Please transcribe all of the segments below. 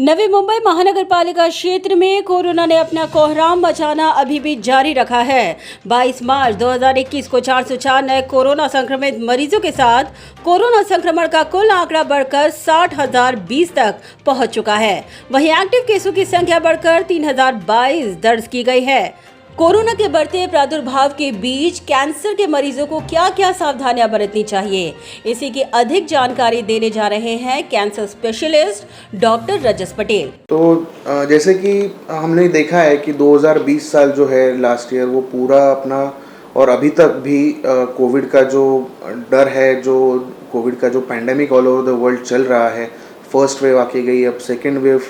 नवी मुंबई महानगर पालिका क्षेत्र में कोरोना ने अपना कोहराम मचाना अभी भी जारी रखा है। 22 मार्च 2021 को 404 नए कोरोना संक्रमित मरीजों के साथ कोरोना संक्रमण का कुल आंकड़ा बढ़कर 60,020 तक पहुंच चुका है। वहीं एक्टिव केसों की संख्या बढ़कर 3,022 दर्ज की गई है। कोरोना के बढ़ते प्रादुर्भाव के बीच कैंसर के मरीजों को क्या क्या सावधानियां बरतनी चाहिए, इसी की अधिक जानकारी देने जा रहे हैं कैंसर स्पेशलिस्ट डॉक्टर रजस पटेल। तो जैसे कि हमने देखा है कि 2020 साल जो है लास्ट ईयर वो पूरा अपना और अभी तक भी कोविड का जो डर है, जो कोविड का जो pandemic all over the world चल रहा है, फर्स्ट वेव आके गई, अब सेकेंड वेव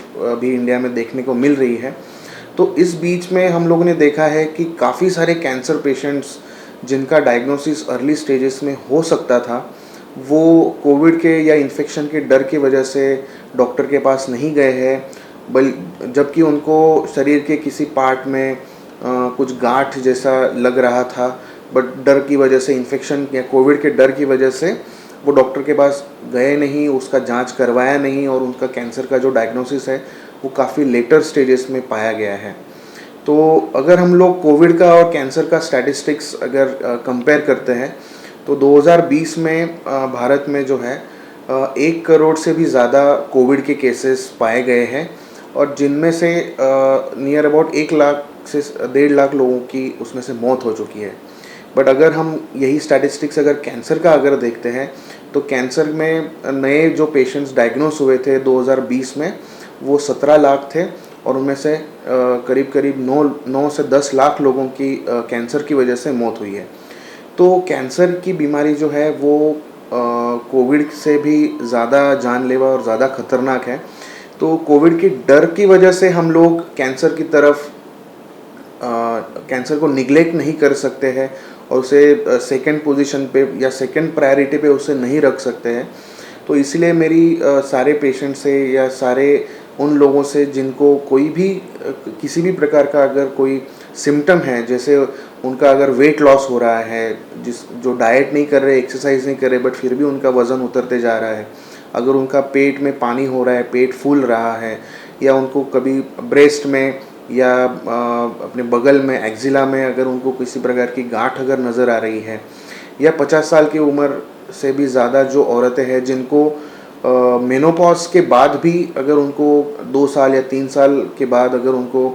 भी इंडिया में देखने को मिल रही है। तो इस बीच में हम लोगों ने देखा है कि काफ़ी सारे कैंसर पेशेंट्स जिनका डायग्नोसिस अर्ली स्टेजेस में हो सकता था, वो कोविड के या इन्फेक्शन के डर की वजह से डॉक्टर के पास नहीं गए हैं, जबकि उनको शरीर के किसी पार्ट में कुछ गांठ जैसा लग रहा था, बट डर की वजह से, इन्फेक्शन या कोविड के डर की वजह से वो डॉक्टर के पास गए नहीं, उसका जांच करवाया नहीं और उनका कैंसर का जो डायग्नोसिस है वो काफ़ी लेटर स्टेजेस में पाया गया है। तो अगर हम लोग कोविड का और कैंसर का स्टैटिस्टिक्स अगर कंपेयर करते हैं तो 2020 में भारत में जो है 1 करोड़ से भी ज़्यादा कोविड के केसेस पाए गए हैं और जिनमें से नियर अबाउट 1 लाख से 1.5 लाख लोगों की उसमें से मौत हो चुकी है। बट अगर हम यही स्टैटिस्टिक्स अगर कैंसर का अगर देखते हैं तो कैंसर में नए जो पेशेंट्स डायग्नोस हुए थे 2020 में वो 17 लाख थे और उनमें से करीब 9 से 10 लाख लोगों की कैंसर की वजह से मौत हुई है। तो कैंसर की बीमारी जो है वो कोविड से भी ज़्यादा जानलेवा और ज़्यादा खतरनाक है। तो कोविड के डर की वजह से हम लोग कैंसर की तरफ कैंसर को निगलेक्ट नहीं कर सकते हैं और उसे सेकंड पोजीशन पे या सेकंड प्रायोरिटी पे उसे नहीं रख सकते हैं। तो इसलिए मेरी सारे पेशेंट से या सारे उन लोगों से जिनको कोई भी किसी भी प्रकार का अगर कोई सिम्टम है, जैसे उनका अगर वेट लॉस हो रहा है, जो डाइट नहीं कर रहे, एक्सरसाइज नहीं कर रहे, बट फिर भी उनका वज़न उतरते जा रहा है, अगर उनका पेट में पानी हो रहा है, पेट फूल रहा है, या उनको कभी ब्रेस्ट में या अपने बगल में एक्जिला में अगर उनको किसी प्रकार की गांठ अगर नज़र आ रही है, या 50 साल की उम्र से भी ज़्यादा जो औरतें हैं जिनको मेनोपॉज के बाद भी अगर उनको 2 साल या 3 साल के बाद अगर उनको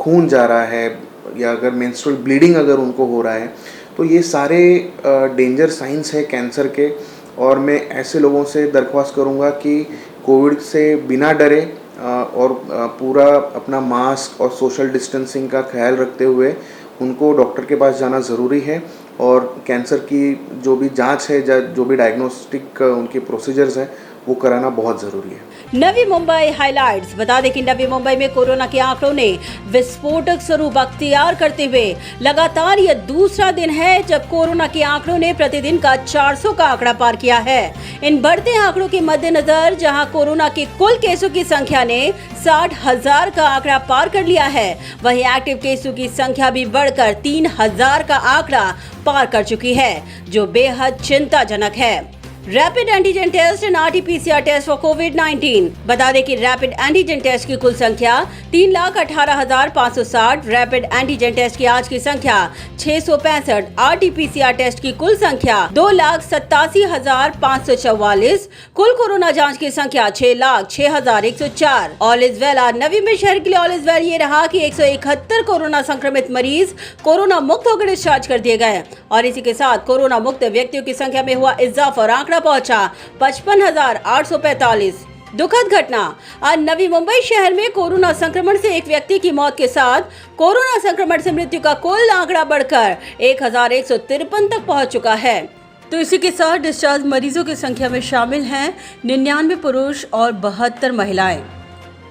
खून जा रहा है या अगर मेंस्ट्रुअल ब्लीडिंग अगर उनको हो रहा है, तो ये सारे डेंजर साइंस है कैंसर के। और मैं ऐसे लोगों से दरख्वास्त करूँगा कि कोविड से बिना डरे और पूरा अपना मास्क और सोशल डिस्टेंसिंग का ख्याल रखते हुए उनको डॉक्टर के पास जाना ज़रूरी है और कैंसर की जो भी जांच है, जो भी डायग्नोस्टिक उनके प्रोसीजर्स हैं, वो कराना बहुत ज़रूरी है। नवी मुंबई हाइलाइट्स। बता दें कि नवी मुंबई में कोरोना के आंकड़ों ने विस्फोटक स्वरूप अख्तियार करते हुए लगातार यह दूसरा दिन है जब कोरोना के आंकड़ों ने प्रतिदिन का 400 का आंकड़ा पार किया है। इन बढ़ते आंकड़ों के मद्देनजर जहां कोरोना के कुल केसों की संख्या ने 60,000 का आंकड़ा पार कर लिया है, वहीं एक्टिव केसों की संख्या भी बढ़कर 3,000 का आंकड़ा पार कर चुकी है, जो बेहद चिंताजनक है। Rapid antigen test and RT-PCR test for कोविड-19। बता दें कि रैपिड एंटीजन टेस्ट की कुल संख्या 3,18,560, रैपिड एंटीजन टेस्ट की आज की संख्या 665, RT-PCR टेस्ट की कुल संख्या 2,87,544, कुल कोरोना जांच की संख्या 6,06,104। All is well. आज नवी में शहर के लिए ऑल इज वेल ये रहा कि 171 कोरोना संक्रमित मरीज कोरोना मुक्त होकर डिस्चार्ज कर दिए गए और इसी के साथ कोरोना मुक्त व्यक्तियों की संख्या में हुआ इजाफा और आंकड़ा पहुंचा 55,845। दुखद घटना। आज नवी मुंबई शहर में कोरोना संक्रमण से एक व्यक्ति की मौत के साथ कोरोना संक्रमण से मृत्यु का कुल आंकड़ा बढ़कर 1,153 तक पहुंच चुका है। तो इसी के साथ डिस्चार्ज मरीजों की संख्या में शामिल हैं 99 पुरुष और 72 महिलाएं।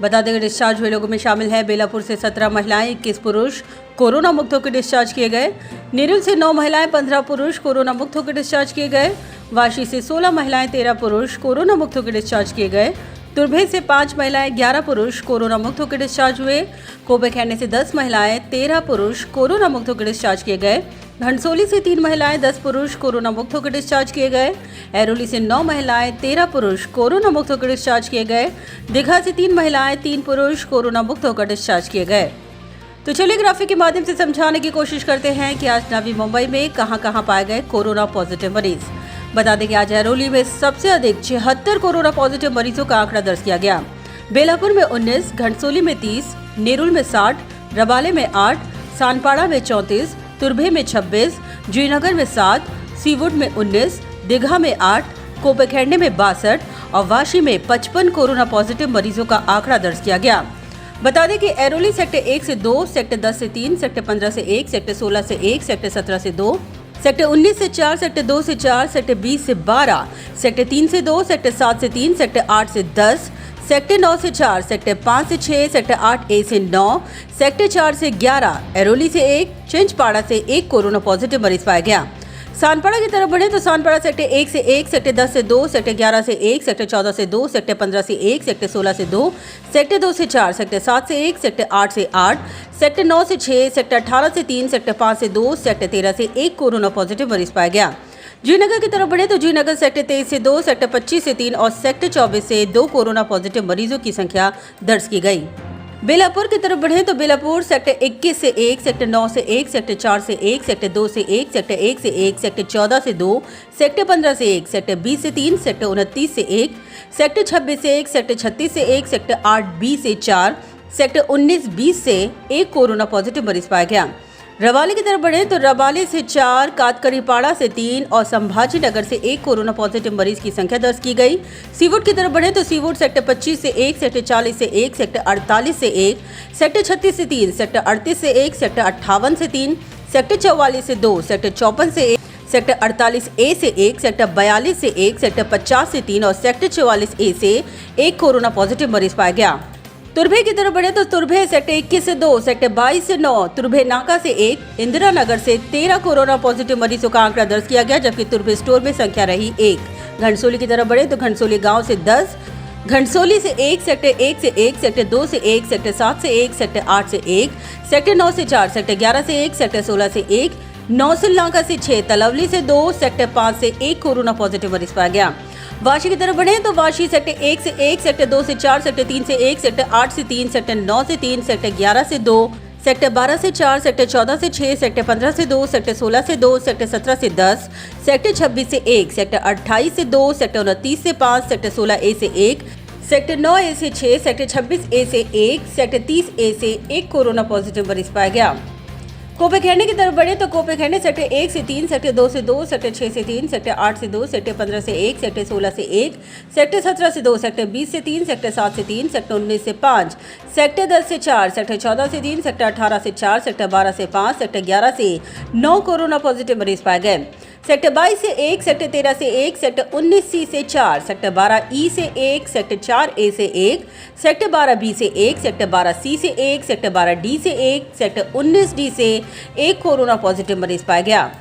बता दें डिस्चार्ज हुए लोगों में शामिल है बेलापुर से 17 महिलाएं, 21 पुरुष कोरोना मुक्त होकर डिस्चार्ज किए गए। नेरुल से 9 महिलाएं, 15 पुरुष कोरोना मुक्त होकर डिस्चार्ज किए गए। वाशी से 16 महिलाएं, 13 पुरुष कोरोना मुक्त होकर डिस्चार्ज किए गए। तुर्भे से 5 महिलाएं, 11 पुरुष कोरोना मुक्त होकर डिस्चार्ज हुए। कोबे खैरने से 10 महिलाएं, 13 पुरुष कोरोना मुक्त होकर डिस्चार्ज किए गए। घनसोली से 3 महिलाएं 10 पुरुष कोरोना मुक्त होकर डिस्चार्ज किए गए। ऐरोली से 9 महिलाएं 13 पुरुष कोरोना मुक्त होकर डिस्चार्ज किए गए। दीघा से 3 महिलाएं 3 पुरुष कोरोना मुक्त होकर डिस्चार्ज किए गए। तो चलिए ग्राफिक के माध्यम से समझाने की कोशिश करते हैं कि आज नवी मुंबई में कहां पाए गए कोरोना पॉजिटिव मरीज। बता दें कि आज ऐरोली में सबसे अधिक 76 कोरोना पॉजिटिव मरीजों का आंकड़ा दर्ज किया गया। बेलापुर में 19, घनसोली में 30, नेरुल में 60, रबाले में 8, सानपाड़ा में 34, तुर्भे में 26, जयनगर में 7, सीवुड में 19, दीघा में 8, कोपेखेंडे में 62 और वाशी में 55 कोरोना पॉजिटिव मरीजों का आंकड़ा दर्ज किया गया। बता दें कि ऐरोली सेक्टर 1 से 2, सेक्टर 10 से 3, सेक्टर 15 से 1, सेक्टर 16 से 1, सेक्टर 17 से 2, सेक्टर 19 से 4, सेक्टर 2 से 4, सेक्टर 20 से 12, सेक्टर 3 से 2, सेक्टर 7 से 3, सेक्टर 8 से 10, सेक्टर 9 से 4, सेक्टर 5 से 6, सेक्टर 8A से 9, सेक्टर 4 से 11, ऐरोली से 1, चिंचपाड़ा से 1 कोरोना पॉजिटिव मरीज पाया गया। सानपाड़ा की तरफ बढ़े तो सानपाड़ा सेक्टर 1 से 1, सेक्टर 10 से 2, सेक्टर 11 से 1, सेक्टर 14 से 2, सेक्टर 15 से 1, सेक्टर 16 से 2, सेक्टर 2 से 4, सेक्टर 7 से 1, सेक्टर 8 से 8, सेक्टर 9 से 6, सेक्टर 18 से 3, सेक्टर 5 से 2, सेक्टर 13 से 1 कोरोना पॉजिटिव मरीज पाया गया। जयनगर की तरफ बढ़े तो जयनगर सेक्टर 23 से 2, सेक्टर 25 से 3 और सेक्टर 24 से 2 कोरोना पॉजिटिव मरीजों की संख्या दर्ज की गई। बेलापुर की तरफ बढ़े तो बेलापुर सेक्टर 21 से 1, सेक्टर 9 से 1, सेक्टर 4 से 1, सेक्टर 2 से 1, सेक्टर 1 से 1, सेक्टर 14 से 2, सेक्टर 15 से 1, सेक्टर 20 से 3, सेक्टर 29 से 1, सेक्टर 26 से 1, सेक्टर 36 से 1, सेक्टर 8B से 4, सेक्टर 19-20 से 1 कोरोना पॉजिटिव मरीज पाया गया। रबाले की तरफ बढ़े तो रबाले से 4, कातकड़ीपाड़ा से 3 और संभाजी नगर से 1 कोरोना पॉजिटिव मरीज की संख्या दर्ज की गई। सीवुड की तरफ बढ़े तो सीवुड सेक्टर 25 से 1, सेक्टर 40 से 1, सेक्टर 48 से 1, सेक्टर 36 से 3, सेक्टर 38 से 1, सेक्टर 58 से 3, सेक्टर 44 से 2, सेक्टर 54 से 1, सेक्टर 48A से 1, सेक्टर 42 से 1, सेक्टर 50 से 3 और सेक्टर 44A से 1 कोरोना पॉजिटिव मरीज पाया गया। तुर्भे की तरफ बढ़े तो तुर्भे सेक्टर 21 से 2, सेक्टर 22 से 9, तुर्भे नाका से 1, इंदिरा नगर से 13 कोरोना पॉजिटिव मरीजों का आंकड़ा दर्ज किया गया, जबकि तुर्भे स्टोर में संख्या रही 1। घनसोली की तरफ बढ़े तो घनसोली गांव से 10, घनसोली से 1, सेक्टर 1 से 1, सेक्टर 2 से 1, सेक्टर 7 से 1, सेक्टर 8 से 1, सेक्टर 9 से 4, सेक्टर 11 से 1, सेक्टर 16 से 1, नौसिल नाका से 6, तलवली से 2, सेक्टर 5 से 1 कोरोना पॉजिटिव मरीज पाया गया। वाशी की तरफ बढ़े तो वाशी सेक्टर 1 से 1, सेक्टर 2 से 4, सेक्टर 3 से 1, सेक्टर 8 से 3, सेक्टर 9 से 3, सेक्टर 11 से 2, सेक्टर 12 से 4, सेक्टर 14 से 6, सेक्टर 15 से 2, सेक्टर 16 से 2, सेक्टर 17 से 10, सेक्टर 26 से 1, सेक्टर 28 से 2, सेक्टर 29 से 5, सेक्टर 16A से 1, सेक्टर 9A से 6, सेक्टर 26A से 1, सेक्टर 30A से 1 कोरोना पॉजिटिव मरीज पाया गया। कोपेखेंडे की तरफ बढ़े तो कोपेखेंडे सेक्टर 1 से 3, सेक्टर 2 से 2, सेक्टर 6 से 3, सेक्टर 8 से 2, सेक्टर 15 से 1, सेक्टर 16 से 1, सेक्टर 17 से 2, सेक्टर 20 से 3, सेक्टर 7 से 3, सेक्टर 19 से 5, सेक्टर 10 से 4, सेक्टर 14 से 3, सेक्टर 18 से 4, सेक्टर 12 से 5, सेक्टर 11 से 9 कोरोना पॉजिटिव मरीज पाए गए। सेक्टर 22 से 1, सेक्टर 13 से 1, सेक्टर 19C से 4, सेक्टर 12E से 1, सेक्टर 4A से 1, सेक्टर 12B से 1, सेक्टर 12C से 1, सेक्टर 12D से 1, सेक्टर 19D से 1 कोरोना पॉजिटिव मरीज पाया गया।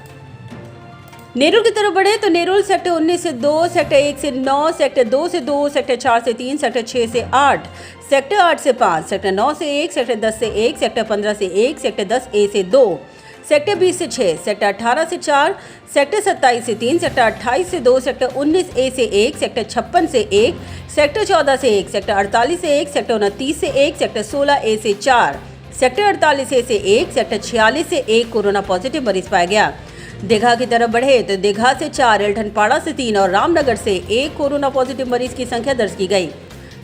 नेरुल की तरफ बढ़े तो नेरुल सेक्टर 19 से 2, सेक्टर 1 से 9, सेक्टर 2 से 2, सेक्टर 4 से 3, सेक्टर 6 से 8, सेक्टर 8 से 5, सेक्टर 9 से 1, सेक्टर 10 से 1, सेक्टर 15 से 1, सेक्टर 10A से 2, सेक्टर 20 से 6, सेक्टर 18 से 4, सेक्टर 27 से 3, सेक्टर 28 से 2, सेक्टर 19A से 1, सेक्टर 56 से 1, सेक्टर 14 से 1, सेक्टर 48 से 1, सेक्टर 29 से 1, सेक्टर 16A से 4, सेक्टर 48A से 1, सेक्टर 46 से 1 कोरोना पॉजिटिव मरीज पाया गया। दीघा की तरफ बढ़े तो दीघा से 4, एल्ठनपाड़ा से 3 और रामनगर से 1 कोरोना पॉजिटिव मरीज की संख्या दर्ज की गई।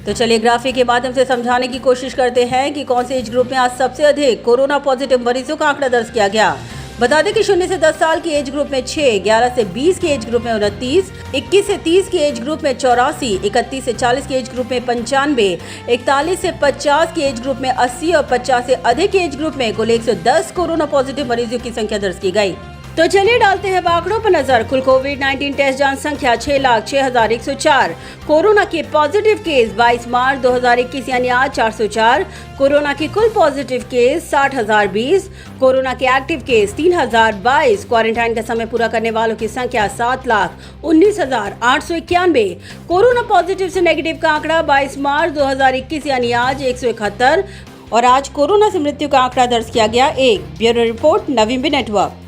तो चलिए ग्राफिक के माध्यम से समझाने की कोशिश करते हैं कि कौन से एज ग्रुप में आज सबसे अधिक कोरोना पॉजिटिव मरीजों का आंकड़ा दर्ज किया गया। बता दें कि 0 से 10 साल की एज ग्रुप में 6, 11 से 20 के एज ग्रुप में 29, 21 से 30 के एज ग्रुप में 84, 31 से 40 के एज ग्रुप में 95, 41 से 50 के एज ग्रुप में 80 और 50 से अधिक के एज ग्रुप में कुल 110 कोरोना पॉजिटिव मरीजों की संख्या दर्ज की गई। तो चलिए डालते हैं आंकड़ों पर नजर। कुल कोविड-19 टेस्ट जांच संख्या 6,06,104। कोरोना के पॉजिटिव केस 22 मार्च 2021 यानी आज 404। कोरोना के कुल पॉजिटिव केस 60,020। कोरोना के एक्टिव केस 3,022। क्वारंटाइन का समय पूरा करने वालों की संख्या 7,19,891। कोरोना पॉजिटिव से नेगेटिव का आंकड़ा 22 मार्च 2021 यानी आज 171 और आज कोरोना से मृत्यु का आंकड़ा दर्ज किया गया 1। ब्यूरो रिपोर्ट नवीन नेटवर्क।